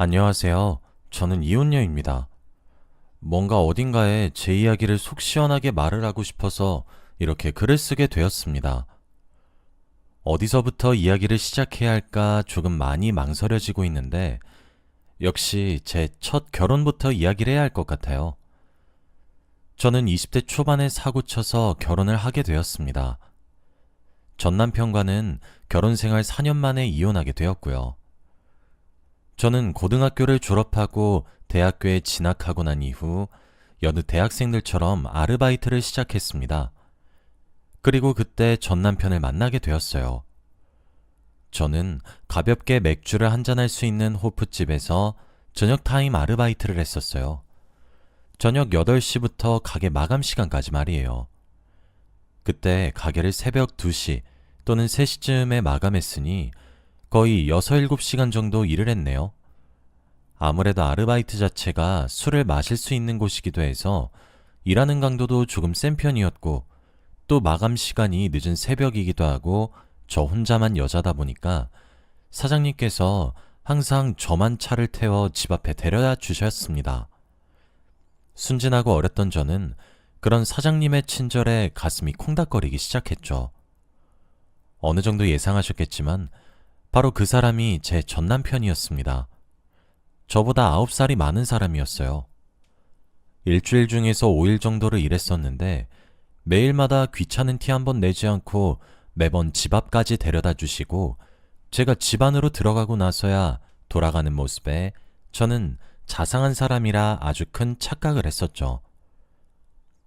안녕하세요. 저는 이혼녀입니다. 뭔가 어딘가에 제 이야기를 속 시원하게 말을 하고 싶어서 이렇게 글을 쓰게 되었습니다. 어디서부터 이야기를 시작해야 할까 조금 많이 망설여지고 있는데 역시 제 첫 결혼부터 이야기를 해야 할 것 같아요. 저는 20대 초반에 사고 쳐서 결혼을 하게 되었습니다. 전 남편과는 결혼 생활 4년 만에 이혼하게 되었고요. 저는 고등학교를 졸업하고 대학교에 진학하고 난 이후 여느 대학생들처럼 아르바이트를 시작했습니다. 그리고 그때 전 남편을 만나게 되었어요. 저는 가볍게 맥주를 한잔할 수 있는 호프집에서 저녁 타임 아르바이트를 했었어요. 저녁 8시부터 가게 마감 시간까지 말이에요. 그때 가게를 새벽 2시 또는 3시쯤에 마감했으니 거의 6, 7시간 정도 일을 했네요. 아무래도 아르바이트 자체가 술을 마실 수 있는 곳이기도 해서 일하는 강도도 조금 센 편이었고 또 마감 시간이 늦은 새벽이기도 하고 저 혼자만 여자다 보니까 사장님께서 항상 저만 차를 태워 집 앞에 데려다 주셨습니다. 순진하고 어렸던 저는 그런 사장님의 친절에 가슴이 콩닥거리기 시작했죠. 어느 정도 예상하셨겠지만 바로 그 사람이 제 전 남편이었습니다. 저보다 9살이 많은 사람이었어요. 일주일 중에서 5일 정도를 일했었는데 매일마다 귀찮은 티 한 번 내지 않고 매번 집 앞까지 데려다 주시고 제가 집 안으로 들어가고 나서야 돌아가는 모습에 저는 자상한 사람이라 아주 큰 착각을 했었죠.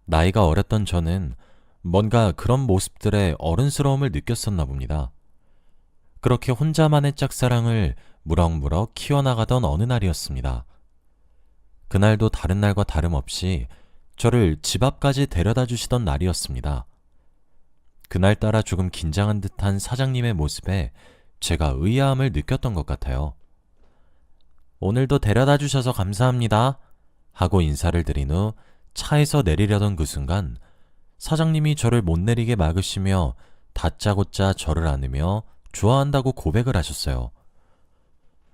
나이가 어렸던 저는 뭔가 그런 모습들에 어른스러움을 느꼈었나 봅니다. 그렇게 혼자만의 짝사랑을 무럭무럭 키워나가던 어느 날이었습니다. 그날도 다른 날과 다름없이 저를 집 앞까지 데려다 주시던 날이었습니다. 그날따라 조금 긴장한 듯한 사장님의 모습에 제가 의아함을 느꼈던 것 같아요. 오늘도 데려다 주셔서 감사합니다 하고 인사를 드린 후 차에서 내리려던 그 순간 사장님이 저를 못 내리게 막으시며 다짜고짜 저를 안으며 좋아한다고 고백을 하셨어요.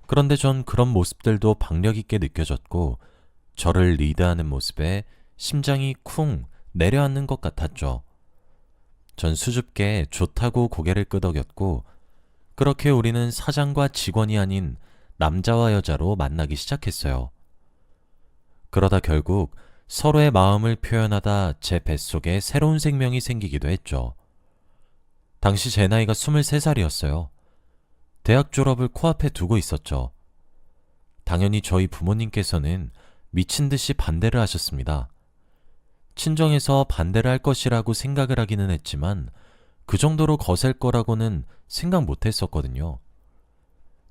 그런데 전 그런 모습들도 박력 있게 느껴졌고 저를 리드하는 모습에 심장이 쿵 내려앉는 것 같았죠. 전 수줍게 좋다고 고개를 끄덕였고 그렇게 우리는 사장과 직원이 아닌 남자와 여자로 만나기 시작했어요. 그러다 결국 서로의 마음을 표현하다 제 뱃속에 새로운 생명이 생기기도 했죠. 당시 제 나이가 23살이었어요. 대학 졸업을 코앞에 두고 있었죠. 당연히 저희 부모님께서는 미친 듯이 반대를 하셨습니다. 친정에서 반대를 할 것이라고 생각을 하기는 했지만 그 정도로 거셀 거라고는 생각 못 했었거든요.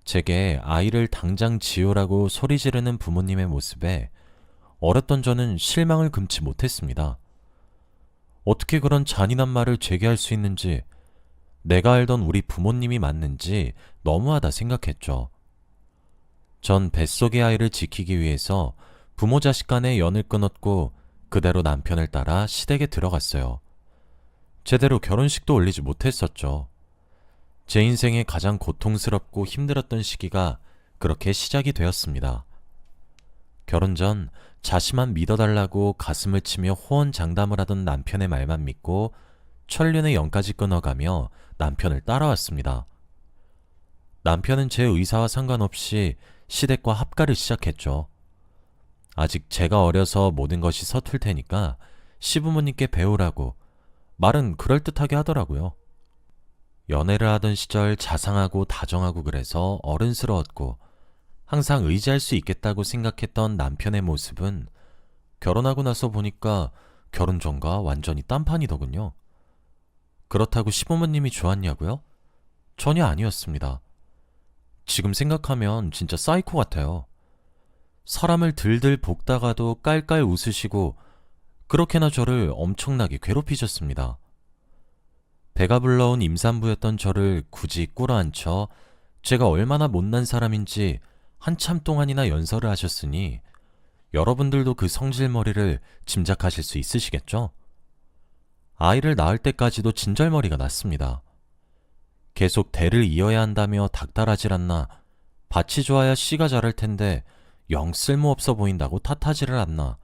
제게 아이를 당장 지우라고 소리 지르는 부모님의 모습에 어렸던 저는 실망을 금치 못했습니다. 어떻게 그런 잔인한 말을 제게 할 수 있는지, 내가 알던 우리 부모님이 맞는지 너무하다 생각했죠. 전 뱃속의 아이를 지키기 위해서 부모 자식 간의 연을 끊었고 그대로 남편을 따라 시댁에 들어갔어요. 제대로 결혼식도 올리지 못했었죠. 제 인생에 가장 고통스럽고 힘들었던 시기가 그렇게 시작이 되었습니다. 결혼 전 자신만 믿어달라고 가슴을 치며 호언장담을 하던 남편의 말만 믿고 천륜의 연까지 끊어가며 남편을 따라왔습니다. 남편은 제 의사와 상관없이 시댁과 합가를 시작했죠. 아직 제가 어려서 모든 것이 서툴 테니까 시부모님께 배우라고 말은 그럴듯하게 하더라고요. 연애를 하던 시절 자상하고 다정하고 그래서 어른스러웠고 항상 의지할 수 있겠다고 생각했던 남편의 모습은 결혼하고 나서 보니까 결혼 전과 완전히 딴판이더군요. 그렇다고 시부모님이 좋았냐고요? 전혀 아니었습니다. 지금 생각하면 진짜 사이코 같아요. 사람을 들들 볶다가도 깔깔 웃으시고 그렇게나 저를 엄청나게 괴롭히셨습니다. 배가 불러온 임산부였던 저를 굳이 꿇어앉혀 제가 얼마나 못난 사람인지 한참 동안이나 연설을 하셨으니 여러분들도 그 성질머리를 짐작하실 수 있으시겠죠? 아이를 낳을 때까지도 진절머리가 났습니다. 계속 대를 이어야 한다며 닥달하질 않나 밭이 좋아야 씨가 자랄 텐데 영 쓸모없어 보인다고 탓하지를 않나.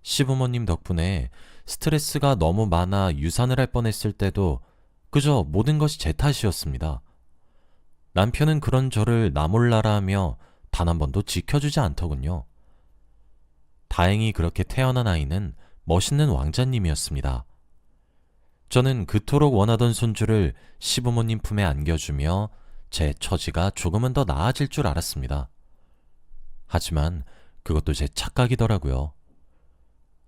시부모님 덕분에 스트레스가 너무 많아 유산을 할 뻔했을 때도 그저 모든 것이 제 탓이었습니다. 남편은 그런 저를 나 몰라라 하며 단 한 번도 지켜주지 않더군요. 다행히 그렇게 태어난 아이는 멋있는 왕자님이었습니다. 저는 그토록 원하던 손주를 시부모님 품에 안겨주며 제 처지가 조금은 더 나아질 줄 알았습니다. 하지만 그것도 제 착각이더라고요.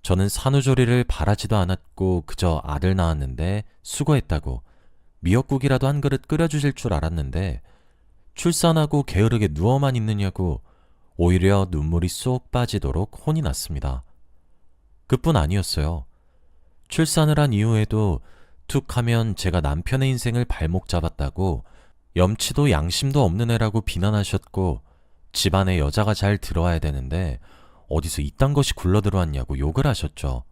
저는 산후조리를 바라지도 않았고 그저 아들 낳았는데 수고했다고 미역국이라도 한 그릇 끓여주실 줄 알았는데 출산하고 게으르게 누워만 있느냐고 오히려 눈물이 쏙 빠지도록 혼이 났습니다. 그뿐 아니었어요. 출산을 한 이후에도 툭 하면 제가 남편의 인생을 발목 잡았다고 염치도 양심도 없는 애라고 비난하셨고 집안에 여자가 잘 들어와야 되는데 어디서 이딴 것이 굴러들어왔냐고 욕을 하셨죠.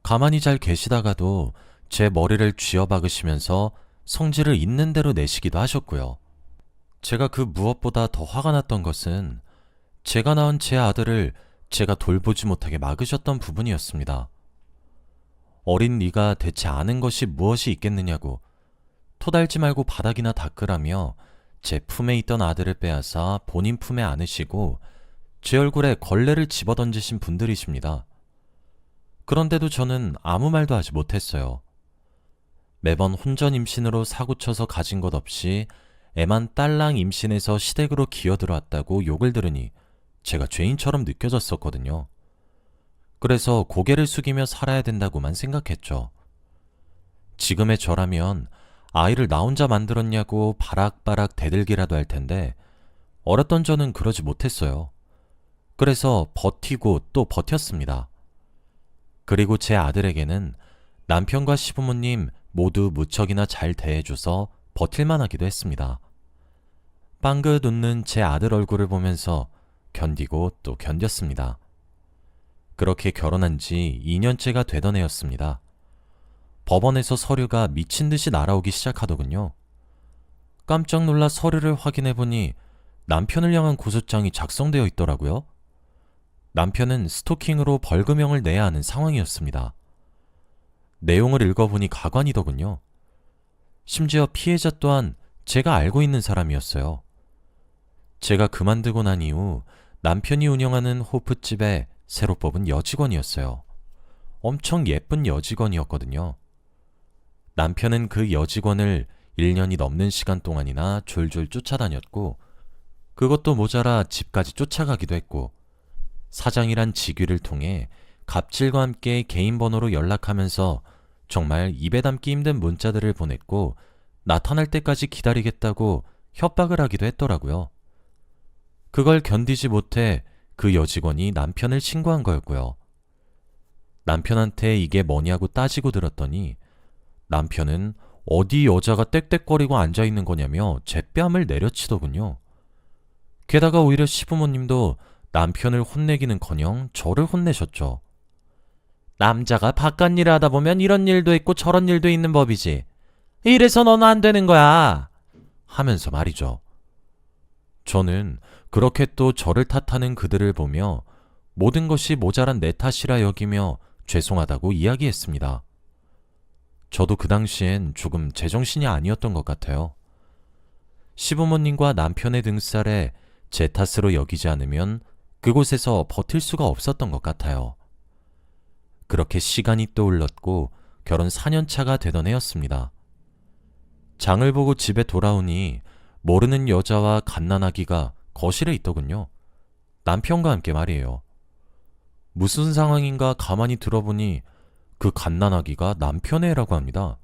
가만히 잘 계시다가도 제 머리를 쥐어박으시면서 성질을 있는 대로 내시기도 하셨고요. 제가 그 무엇보다 더 화가 났던 것은 제가 낳은 제 아들을 제가 돌보지 못하게 막으셨던 부분이었습니다. 어린 네가 대체 아는 것이 무엇이 있겠느냐고 토달지 말고 바닥이나 닦으라며 제 품에 있던 아들을 빼앗아 본인 품에 안으시고 제 얼굴에 걸레를 집어던지신 분들이십니다. 그런데도 저는 아무 말도 하지 못했어요. 매번 혼전 임신으로 사고쳐서 가진 것 없이 애만 딸랑 임신해서 시댁으로 기어들어왔다고 욕을 들으니 제가 죄인처럼 느껴졌었거든요. 그래서 고개를 숙이며 살아야 된다고만 생각했죠. 지금의 저라면 아이를 나 혼자 만들었냐고 바락바락 대들기라도 할 텐데 어렸던 저는 그러지 못했어요. 그래서 버티고 또 버텼습니다. 그리고 제 아들에게는 남편과 시부모님 모두 무척이나 잘 대해줘서 버틸만 하기도 했습니다. 빵긋 웃는 제 아들 얼굴을 보면서 견디고 또 견뎠습니다. 그렇게 결혼한 지 2년째가 되던 해였습니다. 법원에서 서류가 미친 듯이 날아오기 시작하더군요. 깜짝 놀라 서류를 확인해보니 남편을 향한 고소장이 작성되어 있더라고요. 남편은 스토킹으로 벌금형을 내야 하는 상황이었습니다. 내용을 읽어보니 가관이더군요. 심지어 피해자 또한 제가 알고 있는 사람이었어요. 제가 그만두고 난 이후 남편이 운영하는 호프집에 새로 뽑은 여직원이었어요. 엄청 예쁜 여직원이었거든요. 남편은 그 여직원을 1년이 넘는 시간 동안이나 졸졸 쫓아다녔고 그것도 모자라 집까지 쫓아가기도 했고 사장이란 직위를 통해 갑질과 함께 개인 번호로 연락하면서 정말 입에 담기 힘든 문자들을 보냈고 나타날 때까지 기다리겠다고 협박을 하기도 했더라고요. 그걸 견디지 못해 그 여직원이 남편을 신고한 거였고요. 남편한테 이게 뭐냐고 따지고 들었더니 남편은 어디 여자가 떽떽거리고 앉아있는 거냐며 제 뺨을 내려치더군요. 게다가 오히려 시부모님도 남편을 혼내기는커녕 저를 혼내셨죠. 남자가 바깥 일을 하다 보면 이런 일도 있고 저런 일도 있는 법이지. 이래서 너는 안 되는 거야. 하면서 말이죠. 저는 그렇게 또 저를 탓하는 그들을 보며 모든 것이 모자란 내 탓이라 여기며 죄송하다고 이야기했습니다. 저도 그 당시엔 조금 제정신이 아니었던 것 같아요. 시부모님과 남편의 등살에 제 탓으로 여기지 않으면 그곳에서 버틸 수가 없었던 것 같아요. 그렇게 시간이 또 흘렀고 결혼 4년차가 되던 해였습니다. 장을 보고 집에 돌아오니 모르는 여자와 갓난아기가 거실에 있더군요. 남편과 함께 말이에요. 무슨 상황인가 가만히 들어보니 그 갓난아기가 남편의 애라고 합니다.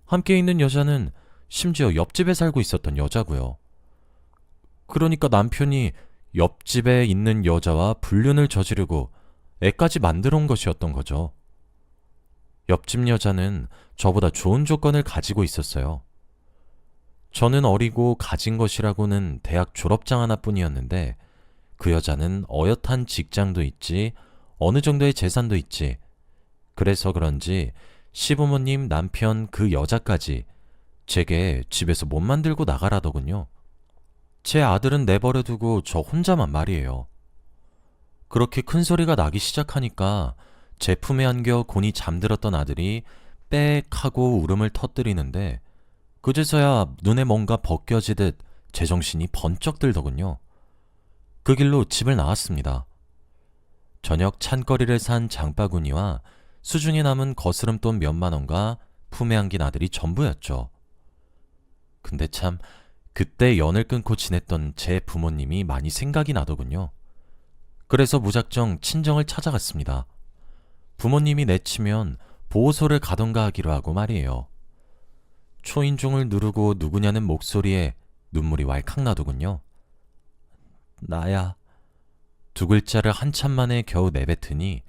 함께 있는 여자는 심지어 옆집에 살고 있었던 여자고요. 그러니까 남편이 옆집에 있는 여자와 불륜을 저지르고 애까지 만들어 온 것이었던 거죠. 옆집 여자는 저보다 좋은 조건을 가지고 있었어요. 저는 어리고 가진 것이라고는 대학 졸업장 하나뿐이었는데 그 여자는 어엿한 직장도 있지 어느 정도의 재산도 있지. 그래서 그런지 시부모님, 남편, 그 여자까지 제게 집에서 못 만들고 나가라더군요. 제 아들은 내버려두고 저 혼자만 말이에요. 그렇게 큰 소리가 나기 시작하니까 제 품에 안겨 곤히 잠들었던 아들이 빽 하고 울음을 터뜨리는데 그제서야 눈에 뭔가 벗겨지듯 제정신이 번쩍 들더군요. 그 길로 집을 나왔습니다. 저녁 찬거리를 산 장바구니와 수중에 남은 거스름돈 몇만 원과 품에 안긴 아들이 전부였죠. 근데 참 그때 연을 끊고 지냈던 제 부모님이 많이 생각이 나더군요. 그래서 무작정 친정을 찾아갔습니다. 부모님이 내치면 보호소를 가던가 하기로 하고 말이에요. 초인종을 누르고 누구냐는 목소리에 눈물이 왈칵 나더군요. 나야. 두 글자를 한참 만에 겨우 내뱉으니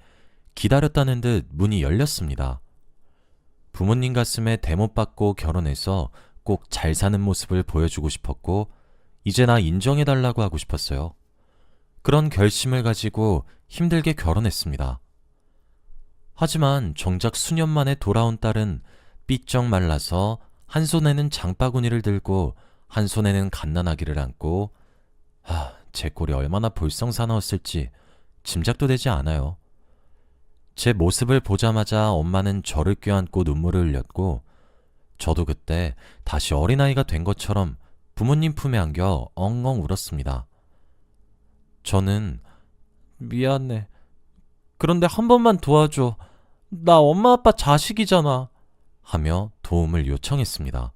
기다렸다는 듯 문이 열렸습니다. 부모님 가슴에 대못 받고 결혼해서 꼭 잘 사는 모습을 보여주고 싶었고 이제 나 인정해달라고 하고 싶었어요. 그런 결심을 가지고 힘들게 결혼했습니다. 하지만 정작 수년 만에 돌아온 딸은 삐쩍 말라서 한 손에는 장바구니를 들고 한 손에는 갓난아기를 안고 제 꼴이 얼마나 볼썽사나웠을지 짐작도 되지 않아요. 제 모습을 보자마자 엄마는 저를 껴안고 눈물을 흘렸고 저도 그때 다시 어린아이가 된 것처럼 부모님 품에 안겨 엉엉 울었습니다. 저는 미안해. 그런데 한 번만 도와줘. 나 엄마 아빠 자식이잖아. 하며 도움을 요청했습니다.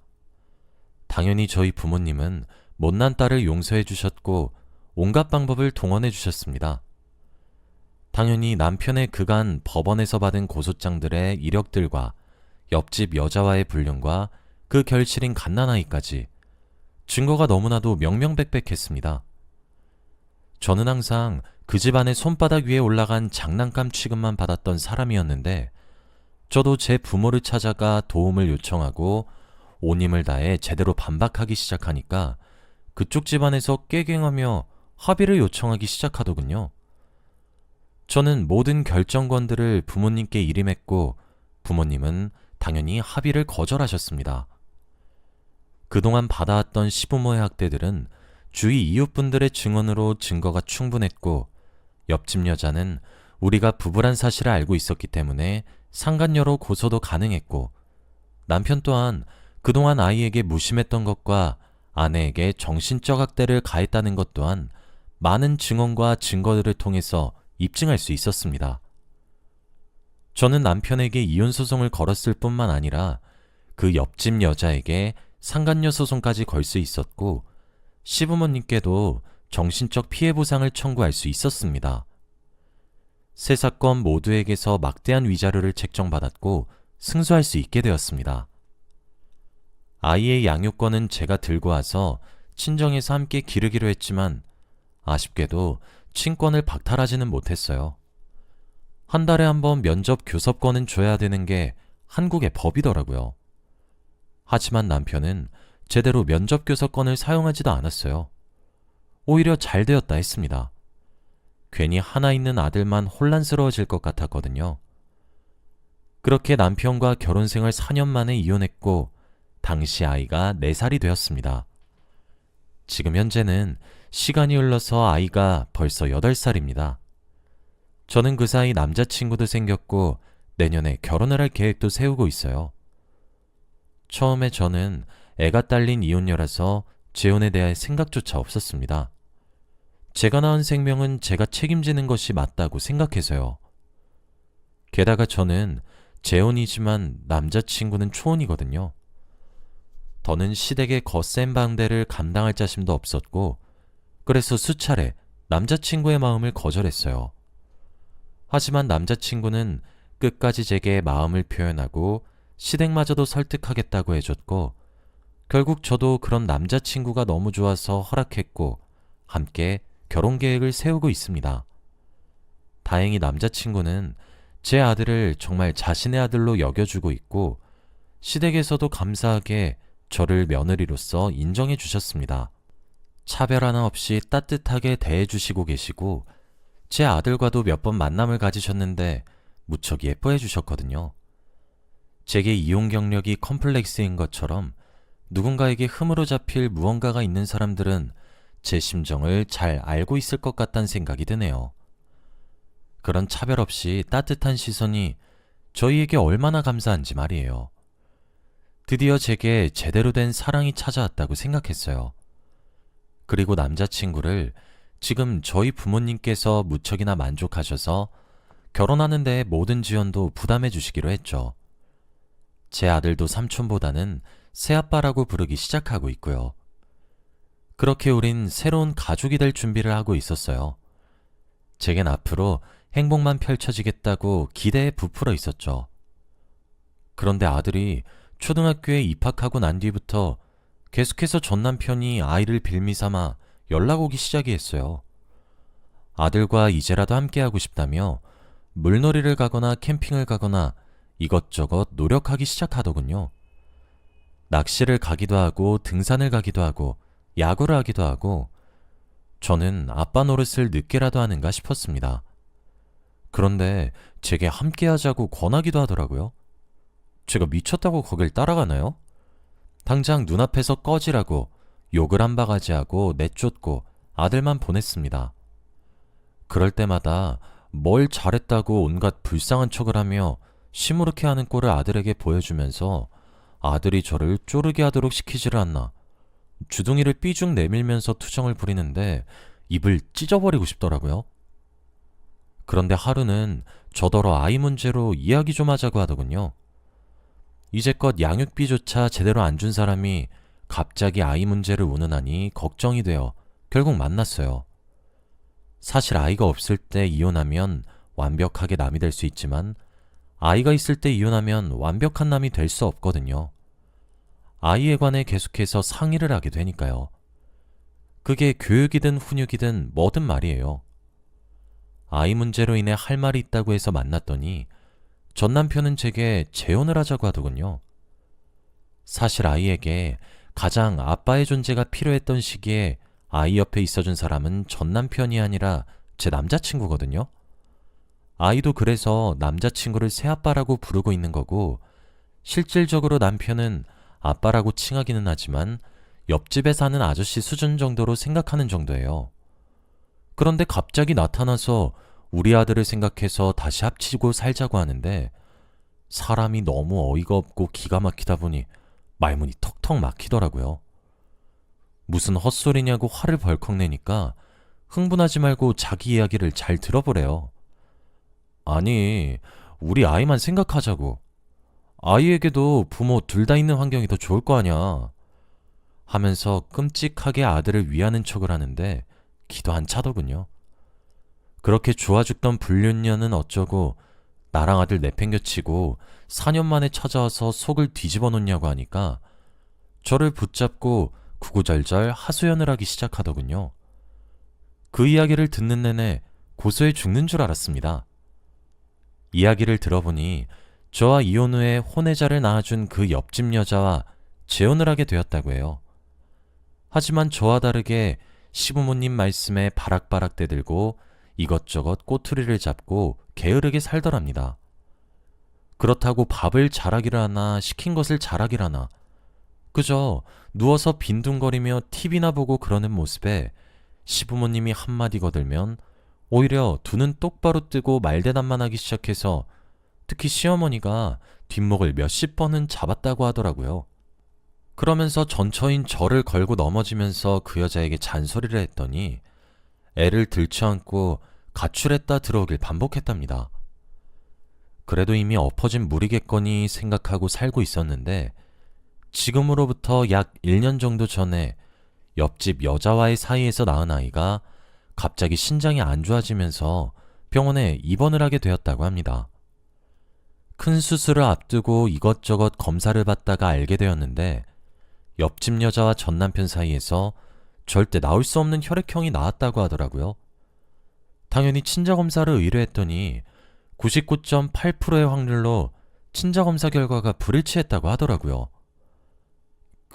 당연히 저희 부모님은 못난 딸을 용서해 주셨고 온갖 방법을 동원해 주셨습니다. 당연히 남편의 그간 법원에서 받은 고소장들의 이력들과 옆집 여자와의 불륜과 그 결실인 갓난아이까지 증거가 너무나도 명명백백했습니다. 저는 항상 그 집안의 손바닥 위에 올라간 장난감 취급만 받았던 사람이었는데 저도 제 부모를 찾아가 도움을 요청하고 온 힘을 다해 제대로 반박하기 시작하니까 그쪽 집안에서 깨갱하며 합의를 요청하기 시작하더군요. 저는 모든 결정권들을 부모님께 일임했고 부모님은 당연히 합의를 거절하셨습니다. 그동안 받아왔던 시부모의 학대들은 주위 이웃분들의 증언으로 증거가 충분했고 옆집 여자는 우리가 부부란 사실을 알고 있었기 때문에 상간녀로 고소도 가능했고 남편 또한 그동안 아이에게 무심했던 것과 아내에게 정신적 학대를 가했다는 것 또한 많은 증언과 증거들을 통해서 입증할 수 있었습니다. 저는 남편에게 이혼 소송을 걸었을 뿐만 아니라 그 옆집 여자에게 상간녀 소송까지 걸 수 있었고 시부모님께도 정신적 피해 보상을 청구할 수 있었습니다. 세 사건 모두에게서 막대한 위자료를 책정받았고 승소할 수 있게 되었습니다. 아이의 양육권은 제가 들고 와서 친정에서 함께 기르기로 했지만 아쉽게도 친권을 박탈하지는 못했어요. 한 달에 한 번 면접 교섭권은 줘야 되는 게 한국의 법이더라고요. 하지만 남편은 제대로 면접 교섭권을 사용하지도 않았어요. 오히려 잘 되었다 했습니다. 괜히 하나 있는 아들만 혼란스러워질 것 같았거든요. 그렇게 남편과 결혼 생활 4년 만에 이혼했고 당시 아이가 4살이 되었습니다. 지금 현재는 시간이 흘러서 아이가 벌써 8살입니다. 저는 그 사이 남자친구도 생겼고 내년에 결혼을 할 계획도 세우고 있어요. 처음에 저는 애가 딸린 이혼녀라서 재혼에 대할 생각조차 없었습니다. 제가 낳은 생명은 제가 책임지는 것이 맞다고 생각해서요. 게다가 저는 재혼이지만 남자친구는 초혼이거든요. 더는 시댁의 거센 방대를 감당할 자신도 없었고 그래서 수차례 남자친구의 마음을 거절했어요. 하지만 남자친구는 끝까지 제게 마음을 표현하고 시댁마저도 설득하겠다고 해줬고 결국 저도 그런 남자친구가 너무 좋아서 허락했고 함께 결혼 계획을 세우고 있습니다. 다행히 남자친구는 제 아들을 정말 자신의 아들로 여겨주고 있고 시댁에서도 감사하게 저를 며느리로서 인정해 주셨습니다. 차별 하나 없이 따뜻하게 대해주시고 계시고 제 아들과도 몇 번 만남을 가지셨는데 무척 예뻐해 주셨거든요. 제게 이혼 경력이 컴플렉스인 것처럼 누군가에게 흠으로 잡힐 무언가가 있는 사람들은 제 심정을 잘 알고 있을 것 같다는 생각이 드네요. 그런 차별 없이 따뜻한 시선이 저희에게 얼마나 감사한지 말이에요. 드디어 제게 제대로 된 사랑이 찾아왔다고 생각했어요. 그리고 남자친구를 지금 저희 부모님께서 무척이나 만족하셔서 결혼하는 데 모든 지원도 부담해 주시기로 했죠. 제 아들도 삼촌보다는 새아빠라고 부르기 시작하고 있고요. 그렇게 우린 새로운 가족이 될 준비를 하고 있었어요. 제겐 앞으로 행복만 펼쳐지겠다고 기대에 부풀어 있었죠. 그런데 아들이 초등학교에 입학하고 난 뒤부터 계속해서 전 남편이 아이를 빌미삼아 연락 오기 시작했어요. 아들과 이제라도 함께하고 싶다며 물놀이를 가거나 캠핑을 가거나 이것저것 노력하기 시작하더군요. 낚시를 가기도 하고 등산을 가기도 하고 야구를 하기도 하고 저는 아빠 노릇을 늦게라도 하는가 싶었습니다. 그런데 제게 함께하자고 권하기도 하더라고요. 제가 미쳤다고 거길 따라가나요? 당장 눈앞에서 꺼지라고 욕을 한 바가지 하고 내쫓고 아들만 보냈습니다. 그럴 때마다 뭘 잘했다고 온갖 불쌍한 척을 하며 시무룩해 하는 꼴을 아들에게 보여주면서 아들이 저를 쪼르게 하도록 시키지를 않나 주둥이를 삐죽 내밀면서 투정을 부리는데 입을 찢어버리고 싶더라고요. 그런데 하루는 저더러 아이 문제로 이야기 좀 하자고 하더군요. 이제껏 양육비조차 제대로 안 준 사람이 갑자기 아이 문제를 운운하니 걱정이 되어 결국 만났어요. 사실 아이가 없을 때 이혼하면 완벽하게 남이 될 수 있지만 아이가 있을 때 이혼하면 완벽한 남이 될 수 없거든요. 아이에 관해 계속해서 상의를 하게 되니까요. 그게 교육이든 훈육이든 뭐든 말이에요. 아이 문제로 인해 할 말이 있다고 해서 만났더니 전 남편은 제게 재혼을 하자고 하더군요. 사실 아이에게 가장 아빠의 존재가 필요했던 시기에 아이 옆에 있어준 사람은 전 남편이 아니라 제 남자친구거든요. 아이도 그래서 남자친구를 새아빠라고 부르고 있는 거고 실질적으로 남편은 아빠라고 칭하기는 하지만 옆집에 사는 아저씨 수준 정도로 생각하는 정도예요. 그런데 갑자기 나타나서 우리 아들을 생각해서 다시 합치고 살자고 하는데 사람이 너무 어이가 없고 기가 막히다 보니 말문이 턱턱 막히더라고요. 무슨 헛소리냐고 화를 벌컥 내니까 흥분하지 말고 자기 이야기를 잘 들어보래요. 아니, 우리 아이만 생각하자고. 아이에게도 부모 둘 다 있는 환경이 더 좋을 거 아냐. 하면서 끔찍하게 아들을 위하는 척을 하는데 기도 안 차더군요. 그렇게 좋아 죽던 불륜녀는 어쩌고 나랑 아들 내팽겨치고 4년 만에 찾아와서 속을 뒤집어 놓냐고 하니까 저를 붙잡고 구구절절 하소연을 하기 시작하더군요. 그 이야기를 듣는 내내 고소해 죽는 줄 알았습니다. 이야기를 들어보니 저와 이혼 후에 혼외자를 낳아준 그 옆집 여자와 재혼을 하게 되었다고 해요. 하지만 저와 다르게 시부모님 말씀에 바락바락 대들고 이것저것 꼬투리를 잡고 게으르게 살더랍니다. 그렇다고 밥을 잘하기를 하나 시킨 것을 잘하기를 하나 그저 누워서 빈둥거리며 TV나 보고 그러는 모습에 시부모님이 한마디 거들면 오히려 두 눈 똑바로 뜨고 말대답만 하기 시작해서 특히 시어머니가 뒷목을 몇십 번은 잡았다고 하더라고요. 그러면서 전처인 저를 걸고 넘어지면서 그 여자에게 잔소리를 했더니 애를 들쳐안고 가출했다 들어오길 반복했답니다. 그래도 이미 엎어진 물이겠거니 생각하고 살고 있었는데 지금으로부터 약 1년 정도 전에 옆집 여자와의 사이에서 낳은 아이가 갑자기 신장이 안 좋아지면서 병원에 입원을 하게 되었다고 합니다. 큰 수술을 앞두고 이것저것 검사를 받다가 알게 되었는데 옆집 여자와 전 남편 사이에서 절대 나올 수 없는 혈액형이 나왔다고 하더라고요. 당연히 친자검사를 의뢰했더니 99.8%의 확률로 친자검사 결과가 불일치했다고 하더라고요.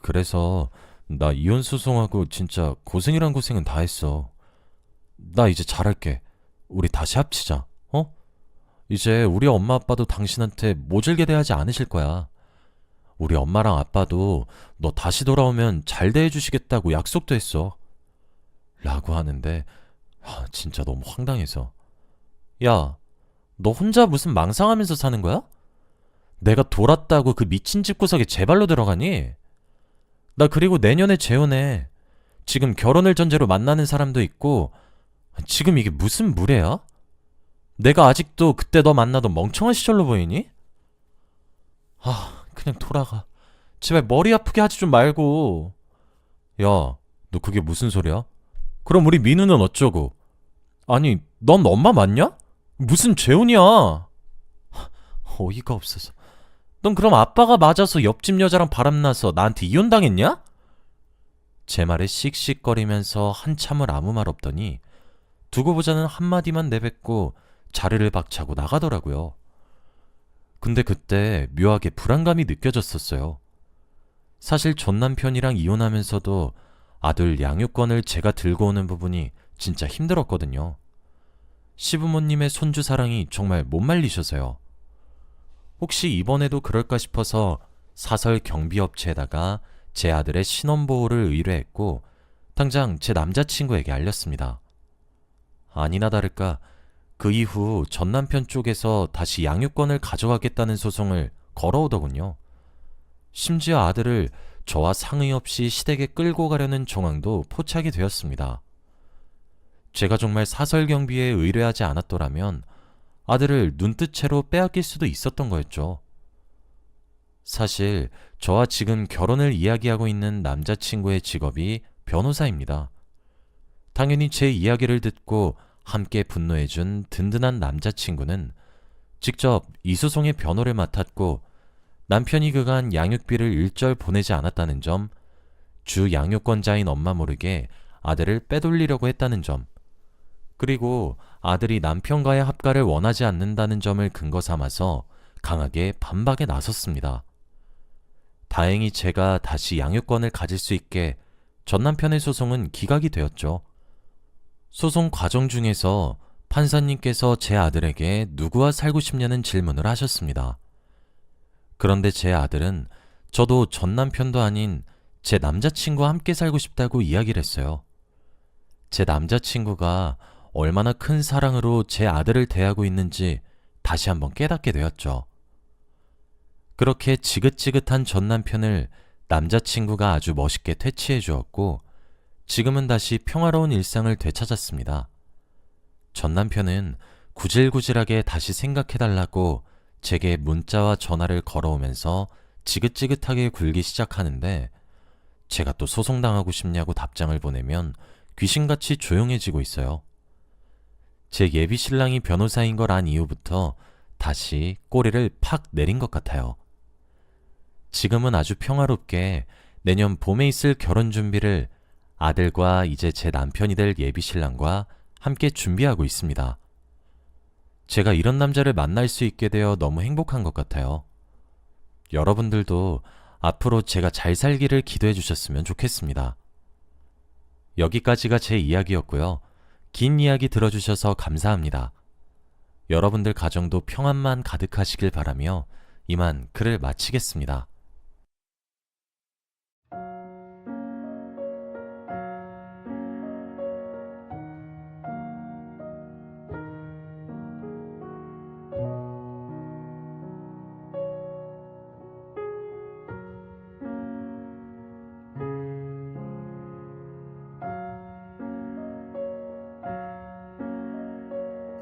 그래서 나 이혼 소송하고 진짜 고생이란 고생은 다 했어. 나 이제 잘할게. 우리 다시 합치자. 어? 이제 우리 엄마 아빠도 당신한테 모질게 대하지 않으실 거야. 우리 엄마랑 아빠도 너 다시 돌아오면 잘 대해주시겠다고 약속도 했어. 라고 하는데 진짜 너무 황당해서 야, 너 혼자 무슨 망상하면서 사는 거야? 내가 돌았다고 그 미친 집구석에 제 발로 들어가니? 나 그리고 내년에 재혼해. 지금 결혼을 전제로 만나는 사람도 있고 지금 이게 무슨 무례야? 내가 아직도 그때 너 만나던 멍청한 시절로 보이니? 그냥 돌아가. 제발 머리 아프게 하지 좀 말고. 야, 너 그게 무슨 소리야? 그럼 우리 민우는 어쩌고? 아니, 넌 엄마 맞냐? 무슨 재혼이야? 어이가 없어서. 넌 그럼 아빠가 맞아서 옆집 여자랑 바람나서 나한테 이혼당했냐? 제 말에 씩씩거리면서 한참을 아무 말 없더니 두고 보자는 한마디만 내뱉고 자리를 박차고 나가더라고요. 근데 그때 묘하게 불안감이 느껴졌었어요. 사실 전 남편이랑 이혼하면서도 아들 양육권을 제가 들고 오는 부분이 진짜 힘들었거든요. 시부모님의 손주 사랑이 정말 못 말리셔서요. 혹시 이번에도 그럴까 싶어서 사설 경비업체에다가 제 아들의 신원보호를 의뢰했고 당장 제 남자친구에게 알렸습니다. 아니나 다를까 그 이후 전 남편 쪽에서 다시 양육권을 가져가겠다는 소송을 걸어오더군요. 심지어 아들을 저와 상의 없이 시댁에 끌고 가려는 정황도 포착이 되었습니다. 제가 정말 사설 경비에 의뢰하지 않았더라면 아들을 눈뜨채로 빼앗길 수도 있었던 거였죠. 사실 저와 지금 결혼을 이야기하고 있는 남자친구의 직업이 변호사입니다. 당연히 제 이야기를 듣고 함께 분노해준 든든한 남자친구는 직접 이 소송의 변호를 맡았고 남편이 그간 양육비를 일절 보내지 않았다는 점, 주 양육권자인 엄마 모르게 아들을 빼돌리려고 했다는 점, 그리고 아들이 남편과의 합가를 원하지 않는다는 점을 근거 삼아서 강하게 반박에 나섰습니다. 다행히 제가 다시 양육권을 가질 수 있게 전 남편의 소송은 기각이 되었죠. 소송 과정 중에서 판사님께서 제 아들에게 누구와 살고 싶냐는 질문을 하셨습니다. 그런데 제 아들은 저도 전 남편도 아닌 제 남자친구와 함께 살고 싶다고 이야기를 했어요. 제 남자친구가 얼마나 큰 사랑으로 제 아들을 대하고 있는지 다시 한번 깨닫게 되었죠. 그렇게 지긋지긋한 전 남편을 남자친구가 아주 멋있게 퇴치해 주었고 지금은 다시 평화로운 일상을 되찾았습니다. 전 남편은 구질구질하게 다시 생각해달라고 제게 문자와 전화를 걸어오면서 지긋지긋하게 굴기 시작하는데 제가 또 소송당하고 싶냐고 답장을 보내면 귀신같이 조용해지고 있어요. 제 예비 신랑이 변호사인 걸 안 이후부터 다시 꼬리를 팍 내린 것 같아요. 지금은 아주 평화롭게 내년 봄에 있을 결혼 준비를 아들과 이제 제 남편이 될 예비 신랑과 함께 준비하고 있습니다. 제가 이런 남자를 만날 수 있게 되어 너무 행복한 것 같아요. 여러분들도 앞으로 제가 잘 살기를 기도해 주셨으면 좋겠습니다. 여기까지가 제 이야기였고요. 긴 이야기 들어주셔서 감사합니다. 여러분들 가정도 평안만 가득하시길 바라며 이만 글을 마치겠습니다.